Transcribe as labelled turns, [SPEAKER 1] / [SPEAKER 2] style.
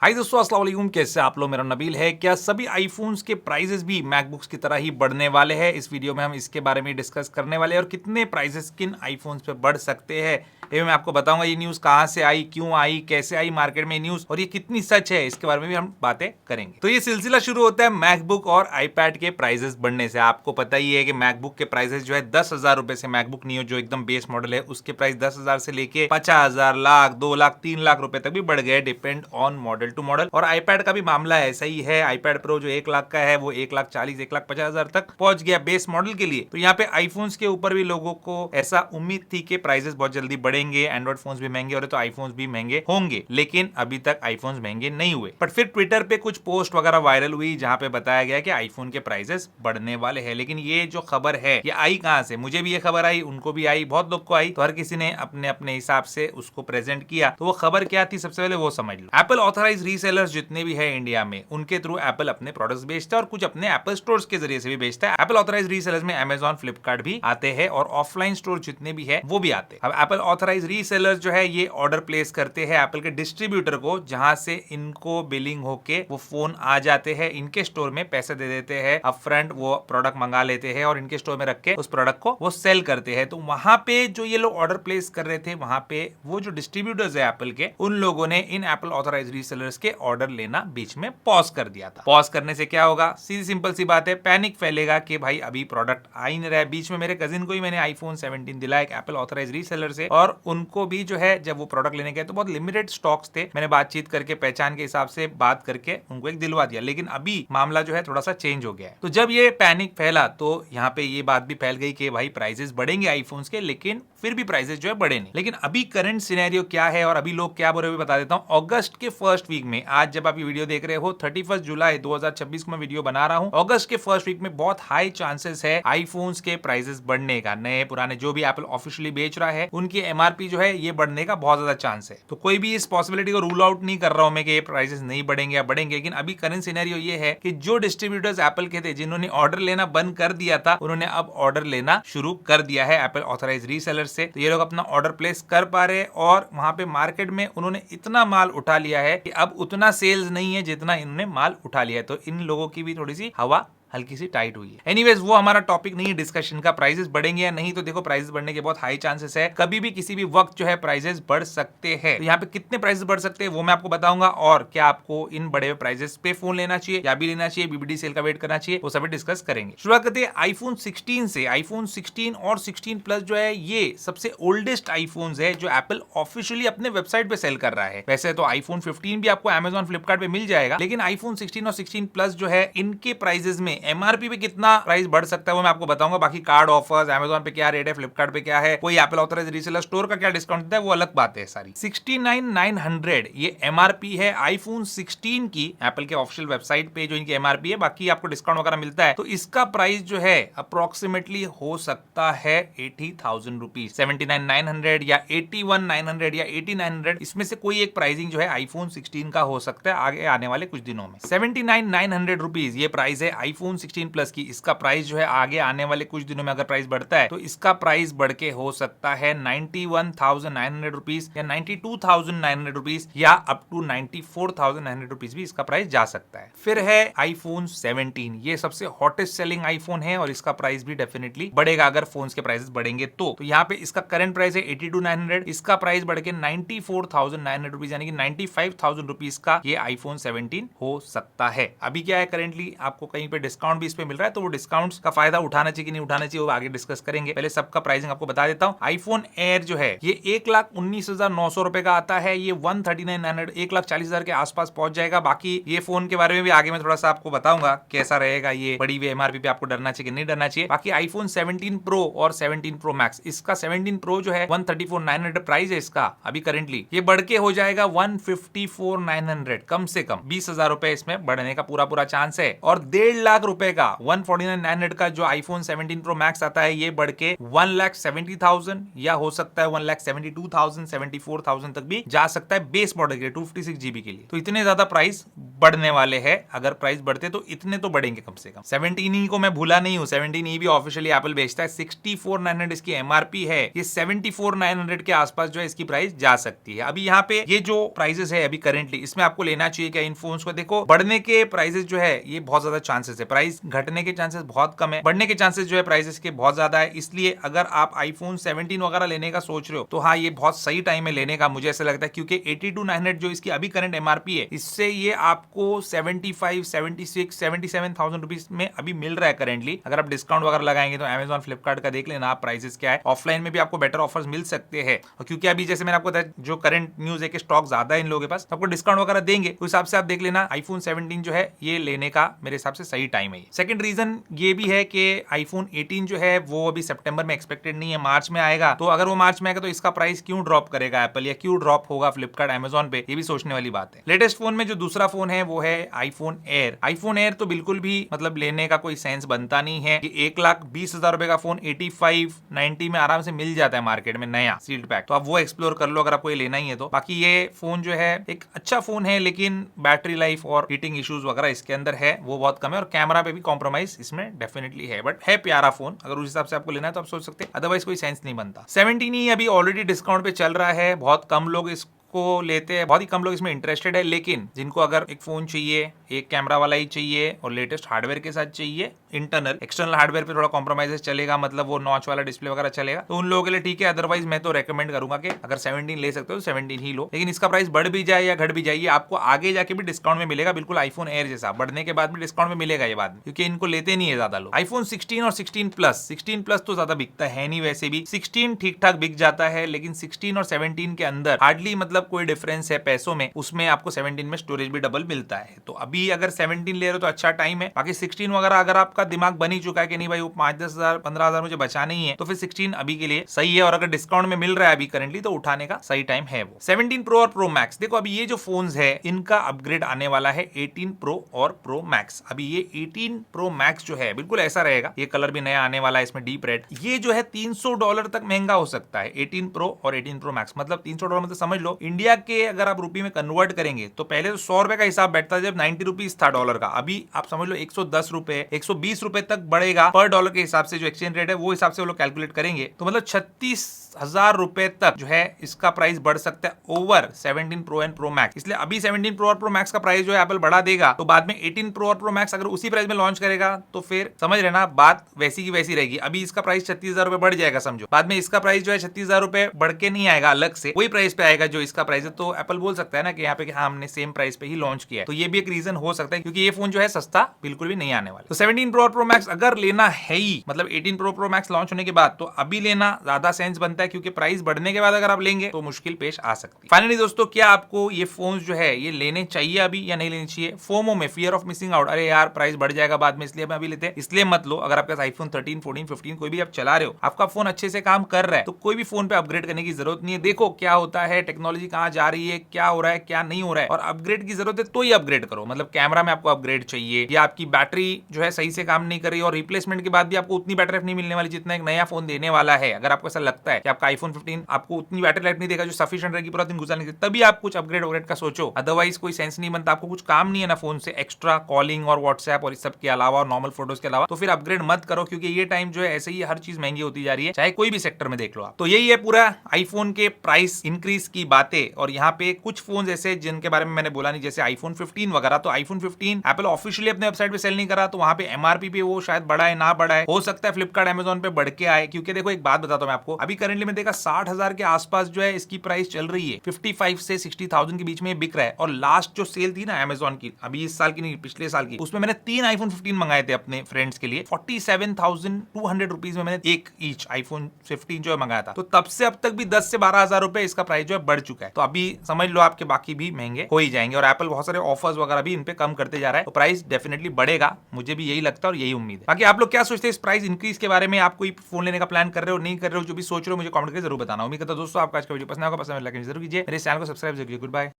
[SPEAKER 1] हाय दोस्तों, अस्सलाम वालेकुम। कैसे आप लोग? मेरा नबील है। क्या सभी आईफोन्स के प्राइसेस भी मैकबुक्स की तरह ही बढ़ने वाले हैं? इस वीडियो में हम इसके बारे में डिस्कस करने वाले हैं और कितने प्राइसेस किन आईफोन्स पे बढ़ सकते हैं ये मैं आपको बताऊंगा। ये न्यूज कहां से आई, क्यों आई, कैसे आई मार्केट में न्यूज और ये कितनी सच है, इसके बारे में भी हम बातें करेंगे। तो ये सिलसिला शुरू होता है मैकबुक और आईपैड के प्राइसेस बढ़ने से। आपको पता ही है कि मैकबुक के प्राइसेस जो है 10,000 रुपए से, मैकबुक नियो जो एकदम बेस मॉडल है उसके प्राइस 10,000 से लेके 50,000, लाख, 2 लाख, 3 लाख रुपए तक भी बढ़ गए, depend on model to model. और आईपैड का भी मामला ऐसा ही है। आईपैड प्रो जो 1 लाख का है वो 1,40,000, 1,50,000 तक पहुंच गया बेस मॉडल के लिए। तो यहाँ पे आईफोन्स के ऊपर भी लोगों को ऐसा उम्मीद थी कि प्राइसेस बहुत जल्दी बढ़ेंगे, एंड्रॉइड फोन्स भी महंगे हो रहे तो आईफोन्स भी महंगे होंगे, लेकिन अभी तक आईफोन्स महंगे नहीं हुए। बट फिर ट्विटर पे कुछ पोस्ट वगैरह वायरल हुई जहां पे बताया गया कि आईफोन के प्राइसेस बढ़ने वाले हैं। लेकिन ये जो खबर है ये आई कहां से? मुझे भी ये खबर आई, उनको भी आई, बहुत लोग को आई, तो हर किसी ने अपने अपने हिसाब से उसको प्रेजेंट किया। तो वो खबर क्या थी सबसे पहले वो समझ लो। एप्पल ऑथराइज रीसेलर्स जितने भी है इंडिया में, उनके थ्रू एप्पल अपने प्रोडक्ट्स बेचता है और कुछ अपने एप्पल स्टोर्स के जरिए से भी बेचता है। एप्पल ऑथराइज रीसेलर्स में अमेजॉन, फ्लिपकार्ट भी आते हैं और ऑफलाइन स्टोर जितने भी है वो भी आते हैं। अब एप्पल ऑथराइज रीसेलर्स जो है ये ऑर्डर प्लेस करते हैं एप्पल के डिस्ट्रीब्यूटर को, जहां से इनको बिलिंग होके वो फोन आ जाते हैं इनके स्टोर में, पैसे दे देते हैं अपफ्रंट, वो प्रोडक्ट मंगा लेते हैं और इनके स्टोर में रख के उस प्रोडक्ट को वो सेल करते हैं। तो वहां पे जो ये लोग ऑर्डर प्लेस कर रहे थे, वहां पे वो जो डिस्ट्रीब्यूटर्स है एप्पल के, उन लोगों ने इन एप्पल ऑथराइज रीसेलर्स के ऑर्डर लेना बीच में पॉज कर दिया था। पॉज करने से क्या होगा? सीधी सिंपल सी बात है, पैनिक फैलेगा कि भाई अभी प्रोडक्ट आ ही नहीं रहा है। बीच में मेरे कजिन को ही मैंने आईफोन 17 दिलाया एक एप्पल ऑथराइज रीसेलर से, और उनको भी जो है जब वो प्रोडक्ट लेने गए तो बहुत लिमिटेड स्टॉक्स थे। मैंने बातचीत करके, पहचान के हिसाब से बात करके उनको एक दिलवा दिया। लेकिन अभी मामला जो है थोड़ा सा चेंज हो गया है। तो जब ये पैनिक फैला तो यहाँ पे ये बात भी फैल गई कि भाई प्राइसेस बढ़ेंगे आईफोन्स के, लेकिन फिर भी प्राइसेस जो है बढ़े नहीं। लेकिन अभी करंट सिनेरियो क्या है और अभी लोग क्या बोल रहे हैं बता देता हूं। अगस्त के फर्स्ट वीक में, आज जब आप ये वीडियो देख रहे हो 31 जुलाई 2026 को मैं वीडियो बना रहा हूं, अगस्त के फर्स्ट वीक में बहुत हाई चांसेस है आईफोन्स के प्राइसेस बढ़ने का। नए पुराने जो भी एप्पल ऑफिशियली बेच रहा है उनकी एमआरपी जो है ये बढ़ने का बहुत ज्यादा चांस है। तो कोई भी इस पॉसिबिलिटी को रूल आउट नहीं कर रहा हूं मैं कि ये प्राइसेस नहीं बढ़ेंगे या बढ़ेंगे। लेकिन अभी करंट सिनेरियो ये है कि जो डिस्ट्रीब्यूटर्स एप्पल के थे, जिन्होंने ऑर्डर लेना बंद कर दिया था, उन्होंने अब ऑर्डर लेना शुरू कर दिया है एप्पल ऑथराइज रीसेलर से। तो ये लोग अपना ऑर्डर प्लेस कर पा रहे और वहां पे मार्केट में उन्होंने इतना माल उठा लिया है कि अब उतना सेल्स नहीं है जितना इन्होंने माल उठा लिया है। तो इन लोगों की भी थोड़ी सी हवा हल्की सी टाइट हुई है। एनीवेज वो हमारा टॉपिक नहीं है डिस्कशन का, प्राइसेस बढ़ेंगे या नहीं। तो देखो, प्राइसेस बढ़ने के बहुत हाई चांसेस है, कभी भी किसी भी वक्त जो है प्राइसेस बढ़ सकते हैं। तो यहाँ पे कितने प्राइसेस बढ़ सकते हैं वो मैं आपको बताऊंगा, और क्या आपको इन बड़े प्राइसेस पे फोन लेना चाहिए या भी लेना चाहिए, बीबीडी सेल का वेट करना चाहिए, वो सभी डिस्कस करेंगे। शुरुआत करते हैं आईफोन 16 से। आईफोन 16 और 16 प्लस जो है ये सबसे ओल्डेस्ट आईफोन है जो एप्पल ऑफिशियली अपने वेबसाइट पे सेल कर रहा है। वैसे तो आईफोन 15 भी आपको अमेजॉन, फ्लिपकार्ट पे मिल जाएगा, लेकिन आईफोन 16 और 16 प्लस जो है इनके प्राइसेस में एमआरपी पे कितना प्राइस बढ़ सकता है वो मैं आपको बताऊंगा। बाकी कार्ड ऑफर्स, अमेजॉन पे क्या रेट है, फ्लिपकार्ट पे क्या है, कोई एप्पल ऑथराइज रीसेलर स्टोर का क्या डिस्काउंट देता है, वो अलग बात है सारी। 69,900 ये एमआरपी है आईफोन 16 की एप्पल के ऑफिशियल वेबसाइट पे, जो इनकी एमआरपी है। बाकी आपको डिस्काउंट वगैरह मिलता है। तो इसका प्राइस जो है अप्रोक्सीमेटली हो सकता है 80,000 रुपीज, 79,900 या 81,900 या 80,900, इसमें से कोई एक प्राइसिंग जो है आईफोन 16 का हो सकता है आगे आने वाले कुछ दिनों में। 79,900 रुपीज ये प्राइस है आईफोन 16 प्लस की। इसका प्राइस जो है आगे आने वाले कुछ दिनों में अगर प्राइस बढ़ता है तो इसका प्राइस बढ़ के हो सकता है 91,900 रुपीज या 92,900 रुपीज या अप टू 94,900 रुपीज भी इसका प्राइस जा सकता है। फिर है आईफोन 17, ये सबसे हॉटेस्ट सेलिंग आईफोन है और इसका प्राइस भी डेफिनेटली बढ़ेगा अगर फोन्स के प्राइसेस बढ़ेंगे तो। यहाँ पे इसका करंट प्राइस है 82,900, इसका प्राइस बढ़ के 94,900 रुपीज यानी कि 95,000 रुपीज का ये आईफोन 17 हो सकता है। अभी क्या है, करेंटली आपको कहीं पे डिस्काउंट भी इस पे मिल रहा है, तो वो डिस्काउंट्स का फायदा उठाना चाहिए कि नहीं उठाना चाहिए वो आगे डिस्कस करेंगे। पहले सबका प्राइसिंग आपको बता देता हूं। आईफोन एयर जो है ये 1,19,900 रुपए का आता है, ये 139,900 1,40,000 के आसपास पहुंच जाएगा। बाकी ये फोन के बारे में भी आगे मैं थोड़ा सा आपको बताऊंगा कैसा रहेगा, ये बड़ी हुई एमआरपी पे आपको डरना चाहिए कि नहीं डरना चाहिए। बाकी आईफोन 17 प्रो और 17 प्रो मैक्स, इसका 17 प्रो जो है 134,900 प्राइस है इसका अभी करेंटली, ये बढ़ के हो जाएगा 154,900, कम से कम 20,000 रुपए इसमें बढ़ने का पूरा चांस है। और 1.5 लाख रुपए का 149,900 का जो iPhone 17 Pro Max आता है ये बढ़ के 1,70,000 या हो सकता है 1,72,000 74,000 तक भी जा सकता है बेस मॉडल के लिए 256 GB के लिए। तो इतने ज्यादा प्राइस बढ़ने वाले हैं। अगर प्राइस बढ़ते तो इतने तो बढ़ेंगे कम से कम। 17E को मैं भूला नहीं हूँ, 17E भी ऑफिशियली एप्पल बेचता है। 64,900 इसकी MRP है, ये 74,900 के आसपास जो है इसकी प्राइस जा सकती है। अभी यहाँ पे ये जो प्राइसेस है अभी करेंटली इसमें आपको लेना चाहिए क्या इन फोन्स को? देखो बढ़ने के प्राइसेस जो है ये बहुत ज्यादा चांसेस है, प्राइस घटने के चांसेस बहुत कम है, बढ़ने के चांसेस जो है प्राइसेस के बहुत ज्यादा है। इसलिए अगर आप iPhone 17 वगैरह लेने का सोच रहे हो तो हाँ ये बहुत सही टाइम है लेने का, मुझे ऐसा लगता है, क्योंकि 82,900 जो इसकी अभी करंट MRP है इससे ये आपको 75, 76, 77,000 रुपीज में अभी मिल रहा है करेंटली। अगर आप डिस्काउंट वगैरह लगाएंगे तो Amazon फ्लिपकार्ट का देख लेना आप प्राइसेस क्या है, ऑफलाइन में भी आपको बेटर ऑफर्स मिल सकते हैं। और क्योंकि अभी जैसे मैंने आपको बताया जो करंट न्यूज है कि स्टॉक ज्यादा है इन लोगों के पास, आपको डिस्काउंट वगैरह देंगे उस हिसाब से आप देख लेना iPhone 17 जो है ये लेने का मेरे हिसाब से सही टाइम है। सेकंड रीजन ये भी है कि iPhone 18 जो है वो अभी सितंबर में एक्सपेक्टेड नहीं है, मार्च में आएगा। तो अगर वो मार्च में आएगा तो इसका प्राइस क्यों ड्रॉप करेगा एप्पल, या क्यों ड्रॉप होगा फ्लिपकार्ट Amazon पे, ये भी सोचने वाली बात है। लेटेस्ट फोन में जो दूसरा फोन है वो है iPhone Air। iPhone Air तो बिल्कुल भी मतलब लेने का कोई सेंस बनता नहीं है। ये 1,20,000 रुपए का फोन 85-90 में आराम से मिल जाता है मार्केट में नया सील्ड पैक, तो आप वो एक्सप्लोर कर लो अगर आपको ये लेना ही है तो। बाकी ये फोन जो है एक अच्छा फोन है लेकिन बैटरी लाइफ और हीटिंग इश्यूज वगैरह इसके अंदर है वो बहुत कम है, और कैमरा पे भी कॉम्प्रोमाइज इसमें डेफिनेटली है, बट है प्यारा फोन। अगर उस हिसाब से आपको लेना है तो आप सोच सकते हैं, अदरवाइज कोई सेंस नहीं बनता। 17 अभी ऑलरेडी डिस्काउंट पे चल रहा है, बहुत कम लोग इसको लेते हैं, बहुत ही कम लोग इसमें इंटरेस्टेड है। लेकिन जिनको अगर एक फोन चाहिए, एक कैमरा वाला ही चाहिए और लेटेस्ट हार्डवेयर के साथ चाहिए, इंटरनल एक्सटर्नल हार्डवेयर पे थोड़ा कॉम्प्रोमाइज चलेगा, मतलब वो नॉच वाला डिस्प्ले वगैरह चलेगा, तो उन लोगों के लिए ठीक है। अदरवाइज मैं तो रेकमेंड करूंगा कि अगर 17 ले सकते हो तो 17 ही लो, लेकिन इसका प्राइस बढ़ भी जाए या घट भी जाए आपको आगे जाके भी डिस्काउंट में मिलेगा, बिल्कुल iPhone Air जैसा बढ़ने के बाद भी डिस्काउंट में मिलेगा ये बाद में, क्योंकि इनको लेते नहीं है ज्यादा लोग। iPhone 16 और 16 प्लस तो ज्यादा बिकता है नहीं, वैसे भी 16 ठीक ठाक बिक जाता है, लेकिन 16 और 17 के अंदर हार्डली मतलब कोई डिफरेंस है पैसों में, उसमें आपको 17 में स्टोरेज भी डबल मिलता है। तो अभी अगर 17 ले रहे हो तो अच्छा टाइम है। बाकी 16 वगैरह अगर आपका दिमाग बन ही चुका है कि नहीं भाई वो 5-10 हजार 15 हजार मुझे बचा नहीं है, तो फिर 16 अभी के लिए सही है, और अगर डिस्काउंट में मिल रहा है अभी करंटली तो उठाने का सही टाइम है वो। 17 Pro और Pro Max, देखो अभी ये जो फोन्स है इनका अपग्रेड आने वाला है 18 Pro और Pro Max। अभी ये 18 Pro Max जो है बिल्कुल ऐसा रहेगा, ये कलर भी नया आने वाला है इसमें डीप रेड, ये जो है $300 तक महंगा हो सकता है 18 Pro और 18 Pro Max। मतलब $300 मतलब समझ लो इंडिया के अगर आप रुपये में कन्वर्ट करेंगे तो पहले तो 100 रुपए का हिसाब बैठता है जब 90 रुपीज था डॉलर का, अभी आप समझ लो 110 रुपए 120 रुपए तक बढ़ेगा पर डॉलर के हिसाब से, जो एक्सचेंज रेट है वो हिसाब से वो लोग कैलकुलेट करेंगे, तो मतलब 36,000 रुपए तक जो है इसका प्राइस बढ़ सकता है over 17 Pro and Pro Max। इसलिए अभी 17 Pro और Pro Max का प्राइस जो है एप्पल बढ़ा देगा, तो बाद में 18 Pro और Pro Max अगर उसी प्राइस में लॉन्च करेगा तो फिर समझ लेना बात वैसी की वैसी रहेगी। अभी इसका प्राइस 36,000 रुपए बढ़ जाएगा समझो, बाद में इसका प्राइस जो है 36,000 रुपए बढ़ के नहीं आएगा, अलग से वही प्राइस पे आएगा जो इसका प्राइस है। तो एप्पल बोल सकता है ना कि यहाँ पे हाँ हमने सेम प्राइस पे ही लॉन्च किया है, तो ये भी एक रीजन हो सकता है, क्योंकि ये फोन जो है सस्ता बिल्कुल भी नहीं आने वाला। तो 17 Pro और Pro Max अगर लेना है ही, मतलब 18 Pro Pro Max लॉन्च होने के बाद, तो अभी लेना ज्यादा सेंस बनता है, क्योंकि प्राइस बढ़ने के बाद अगर आप लेंगे तो मुश्किल पेश आ सकती है। फाइनली दोस्तों, क्या आपको ये फोन जो है ये लेने चाहिए अभी या नहीं लेने चाहिए? फोमो में, फियर ऑफ मिसिंग आउट, अरे यार प्राइस बढ़ जाएगा बाद में इसलिए अभी लेते हैं, इसलिए मत लो। अगर आपके पास iPhone 13, 14, 15 कोई भी आप चला रहे हो, आपका फोन अच्छे से काम कर रहा है, तो कोई भी फोन पे अपग्रेड करने की जरूरत नहीं है। देखो क्या होता है, टेक्नोलॉजी कहाँ जा रही है, क्या हो रहा है, क्या नहीं हो रहा है, और अपग्रेड की जरूरत है तो ही अपग्रेड करो। मतलब कैमरा में आपको अपग्रेड चाहिए, या आपकी बैटरी जो है सही से काम नहीं कर रही और रिप्लेसमेंट के बाद भी आपको उतनी बैटरी लाइफ नहीं मिलने वाली जितना एक नया फोन देने वाला है। अगर आपको ऐसा लगता है कि आपका iPhone 15 आपको उतनी बैटरी लाइफ नहीं देगा जो सफिशिएंट रहेगी पूरा दिन गुजारने के लिए, तभी आप कुछ अपग्रेड का सोचो, अदरवाइज कोई सेंस नहीं बनता। आपको कुछ काम नहीं है ना फोन से एक्स्ट्रा कॉलिंग और व्हाट्सएप और इस सब के अलावा और नॉर्मल फोटोज के अलावा, तो फिर अपग्रेड मत करो, क्योंकि ये टाइम जो है ऐसे ही हर चीज महंगी होती जा रही है, चाहे कोई भी सेक्टर में देख लो आप। तो यही है पूरा आईफोन के प्राइस इंक्रीज की बातें। और यहाँ पे कुछ फोन ऐसे जिनके बारे में मैंने बोला नहीं, जैसे iPhone 15 वगैरह, तो iPhone 15 एप्पल ऑफिशियली अपने वेबसाइट पे सेल नहीं करा, तो वहां पे MRP पे वो शायद बढ़ा है ना बढ़ा है, हो सकता है फ्लिपकार्ट Amazon पे बढ़ के आए। क्योंकि देखो एक बात बताता हूं मैं आपको, अभी करंटली में देखा 60,000 के आसपास जो है इसकी प्राइस चल रही है, 55 से 60,000 के बीच में बिक रहा है। और लास्ट जो सेल थी ना Amazon की, अभी इस साल की नहीं पिछले साल की, उसमें मैंने 3 iPhone 15 मंगाए थे अपने फ्रेंड्स के लिए, 47,200 रुपीज में मैंने एक ईच iPhone 15 जो है मंगाया था। तो तब से अब तक भी 10 से 12,000 रुपए इसका प्राइस जो है बढ़ चुका है। तो अभी समझ लो आपके बाकी भी महंगे हो ही जाएंगे, और एप्पल बहुत सारे ऑफर्स वगैरह भी इन पे कम करते जा रहा है, तो प्राइस डेफिनेटली बढ़ेगा, मुझे भी यही लगता है और यही उम्मीद है। बाकी आप लोग क्या सोचते हैं इस प्राइस इंक्रीज के बारे में? आप कोई फोन लेने का प्लान कर रहे हो, नहीं कर रहे हो, जो भी सोच रहे हो मुझे कमेंट करके जरूर बताना। उम्मीद करता हूं दोस्तों आपका आज का वीडियो पसंद आएगा, पसंद लाइक जरूर कीजिए, मेरे चैनल को सब्सक्राइब जरूर कीजिए। Good bye.